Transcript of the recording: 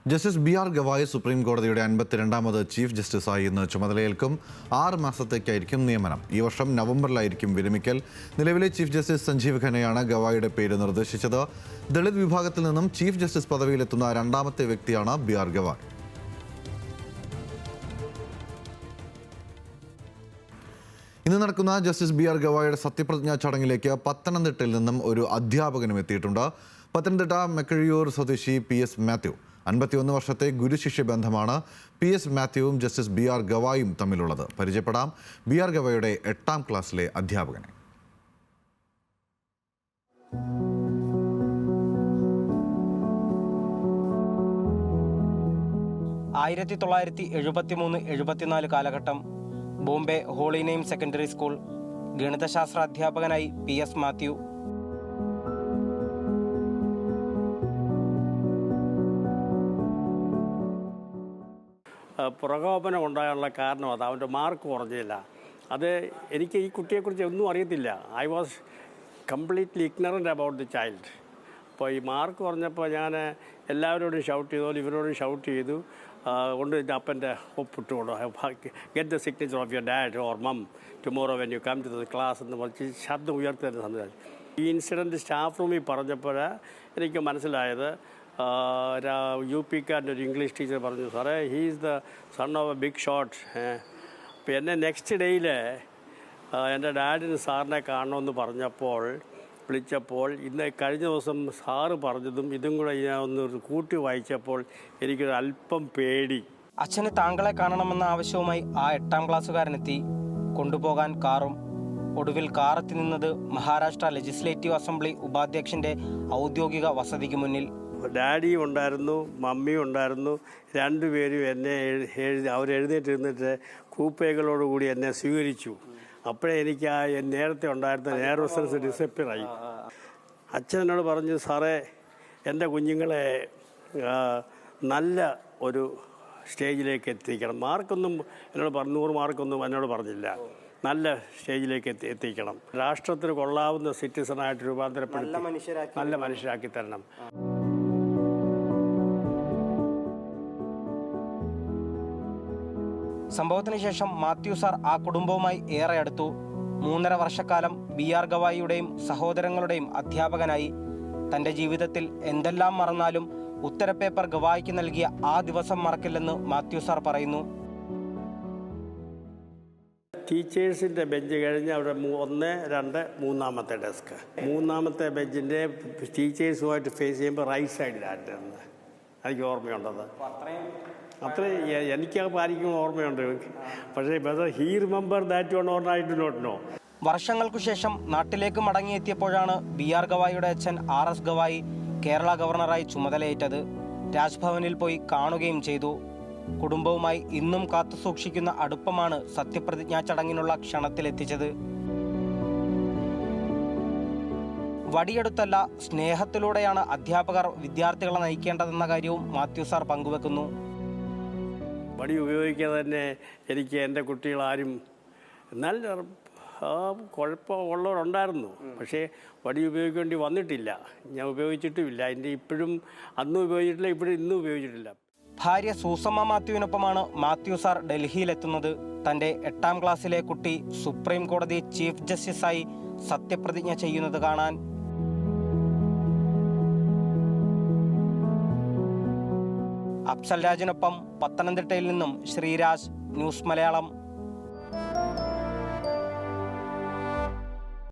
Justice B R Gavai supreme കോടതിയുടെ 52ാമത് chief ജസ്റ്റിസായി ഇന്ന് ചുമതലയേൽക്കും. 6 മാസത്തേക്കായിരിക്കും നിയമനം. ഈ വർഷം നവംബറിലായിരിക്കും വിരമിക്കൽ. നിലവിലെ ചീഫ് ജസ്റ്റിസ് സഞ്ജീവ് ഖന്നയാണ് ഗവായിയുടെ പേര് നിർദ്ദേശിച്ചത്. ദളിത് വിഭാഗത്തിൽ നിന്നും ചീഫ് ജസ്റ്റിസ് പദവിയിലെത്തുന്ന 2ാമത്തെ വ്യക്തിയാണ് ബി ആർ ഗവായ്. ഇന്ന് നടക്കുന്ന ജസ്റ്റിസ് ബി ആർ ഗവായിയുടെ സത്യപ്രതിജ്ഞാ ചടങ്ങിലേക്ക് പത്തനംതിട്ടയിൽ നിന്നും ഒരു അധ്യാപകനും എത്തിയിട്ടുണ്ട്. പത്തനംതിട്ട മെക്കഴിയൂർ സ്വദേശി പി എസ് മാത്യു. 51 വർഷത്തെ ഗുരുശിഷ്യ ബന്ധമാണ് പി എസ് മാത്യുവും ജസ്റ്റിസ് ബി ആർ ഗവായും തമ്മിലുള്ളത്. പരിചയപ്പെടാം ബി ആർ ഗവായുടെ 8ാം ക്ലാസ്സിലെ അധ്യാപകനെ. കാലഘട്ടം Bombay holy name secondary school ഗണിതശാസ്ത്ര അധ്യാപകനായി പി എസ് മാത്യു. പ്രകോപനം ഉണ്ടാകാനുള്ള കാരണം അത് അവൻ്റെ മാർക്ക് കുറഞ്ഞില്ല. അത് എനിക്ക് ഈ കുട്ടിയെക്കുറിച്ച് ഒന്നും അറിയത്തില്ല. I was completely ignorant about the child. അപ്പോൾ ഈ മാർക്ക് കുറഞ്ഞപ്പോൾ ഞാൻ എല്ലാവരോടും ഷൗട്ട് ചെയ്തു, ഇവരോടും ഷൗട്ട് ചെയ്തു, കൊണ്ട് അപ്പൻ്റെ ഒപ്പിട്ട് കൊണ്ടു, get the signature of your dad or mom tomorrow when you come to the class എന്ന് പറഞ്ഞ് ശബ്ദം ഉയർത്തി തന്നെ സംസാരിച്ചു. ഈ ഇൻസിഡൻറ്റ് സ്റ്റാഫ് റൂമിൽ പറഞ്ഞപ്പോൾ എനിക്ക് മനസ്സിലായത്, യു പിക്കാരൻ്റെ ഒരു ഇംഗ്ലീഷ് ടീച്ചർ പറഞ്ഞു, സാറേ he is the son of a big shot. അപ്പോൾ എന്നെ നെക്സ്റ്റ് ഡേയിൽ എൻ്റെ ഡാഡിന് സാറിനെ കാണണമെന്ന് വിളിച്ചപ്പോൾ ഇന്ന് കഴിഞ്ഞ ദിവസം സാറ് പറഞ്ഞതും ഇതും കൂടെ ഞാൻ ഒന്ന് കൂട്ടി വായിച്ചപ്പോൾ എനിക്കൊരു അല്പം പേടി. അച്ഛന് താങ്കളെ കാണണമെന്ന ആവശ്യവുമായി ആ 8ാം ക്ലാസ്സുകാരനെത്തി. കൊണ്ടുപോകാൻ കാറും. ഒടുവിൽ കാറെത്തി നിന്നത് മഹാരാഷ്ട്ര ലെജിസ്ലേറ്റീവ് അസംബ്ലി ഉപാധ്യക്ഷൻ്റെ ഔദ്യോഗിക വസതിക്ക് മുന്നിൽ. ഡാഡിയും ഉണ്ടായിരുന്നു, മമ്മിയും ഉണ്ടായിരുന്നു. രണ്ടുപേരും എന്നെ അവരെഴുന്നേറ്റിരുന്നിട്ട് കൂപ്പേകളോടുകൂടി എന്നെ സ്വീകരിച്ചു. അപ്പോഴേ എനിക്ക് ആ നേരത്തെ ഉണ്ടായിരുന്ന നെർവസ്നെസ് ഡിസപ്പിയറായി. അച്ഛൻ എന്നോട് പറഞ്ഞു, സാറേ എൻ്റെ കുഞ്ഞുങ്ങളെ നല്ല ഒരു സ്റ്റേജിലേക്ക് എത്തിക്കണം. മാർക്കൊന്നും എന്നോട് 100 മാർക്കൊന്നും എന്നോട് പറഞ്ഞില്ല. നല്ല സ്റ്റേജിലേക്ക് എത്തിക്കണം. രാഷ്ട്രത്തിന് കൊള്ളാവുന്ന സിറ്റിസണായിട്ട് രൂപാന്തരപ്പെടുത്തി നല്ല മനുഷ്യരാക്കി തരണം. സംഭവത്തിന് ശേഷം മാത്യു സാർ ആ കുടുംബവുമായി ഏറെ അടുത്തു. 3.5 വർഷക്കാലം ബി ആർ ഗവായിയുടെയും സഹോദരങ്ങളുടെയും അധ്യാപകനായി. തൻ്റെ ജീവിതത്തിൽ എന്തെല്ലാം മറന്നാലും ഉത്തരപേപ്പർ ഗവായിക്ക് നൽകിയ ആ ദിവസം മറക്കില്ലെന്ന് മാത്യു സാർ പറയുന്നു. ടീച്ചേഴ്സിൻ്റെ ബെഞ്ച് കഴിഞ്ഞ് അവിടെ 1, 2, 3ാമത്തെ ഡെസ്ക്. 3ാമത്തെ ബെഞ്ചിൻ്റെ ടീച്ചേഴ്സുമായിട്ട് ഫേസ് ചെയ്യുമ്പോൾ റൈറ്റ് സൈഡിലായിരുന്നു. എനിക്ക് ഓർമ്മയുണ്ടത്. അത്രയും എനിക്ക് ആയിരിക്കും ഓർമ്മയുണ്ട്. പക്ഷേ whether he remember that on or I do not know. വർഷങ്ങൾക്കു ശേഷം നാട്ടിലേക്ക് മടങ്ങിയെത്തിയപ്പോഴാണ് ബി ആർ ഗവായിയുടെ അച്ഛൻ RS ഗവായി കേരള ഗവർണറായി ചുമതലയേറ്റത്. രാജ്ഭവനിൽ പോയി കാണുകയും ചെയ്തു. കുടുംബവുമായി ഇന്നും കാത്തുസൂക്ഷിക്കുന്ന അടുപ്പമാണ് സത്യപ്രതിജ്ഞാ ചടങ്ങിനുള്ള ക്ഷണത്തിലെത്തിച്ചത്. വടിയെടുത്തല്ല, സ്നേഹത്തിലൂടെയാണ് അധ്യാപകർ വിദ്യാർത്ഥികളെ നയിക്കേണ്ടതെന്ന കാര്യവും മാത്യു സാർ പങ്കുവെക്കുന്നു. വടി ഉപയോഗിക്കാതെ തന്നെ എനിക്ക് എൻ്റെ കുട്ടികളാരും നല്ല കുഴപ്പമുള്ളവരുണ്ടായിരുന്നു. പക്ഷേ വടി ഉപയോഗിക്കേണ്ടി വന്നിട്ടില്ല. ഞാൻ ഉപയോഗിച്ചിട്ടുമില്ല. എൻ്റെ ഇപ്പോഴും അന്നും ഉപയോഗിച്ചിട്ടില്ല, ഇന്നും ഉപയോഗിച്ചിട്ടില്ല. ഭാര്യ സൂസമ്മ മാത്യുവിനൊപ്പമാണ് മാത്യു സാർ ഡൽഹിയിലെത്തുന്നത്. തൻ്റെ 8ാം ക്ലാസ്സിലെ കുട്ടി സുപ്രീം കോടതി ചീഫ് ജസ്റ്റിസായി സത്യപ്രതിജ്ഞ ചെയ്യുന്നത് കാണാൻ. അഫ്സൽ രാജിനൊപ്പം പത്തനംതിട്ടയിൽ നിന്നും ശ്രീരാജ്, ന്യൂസ് മലയാളം.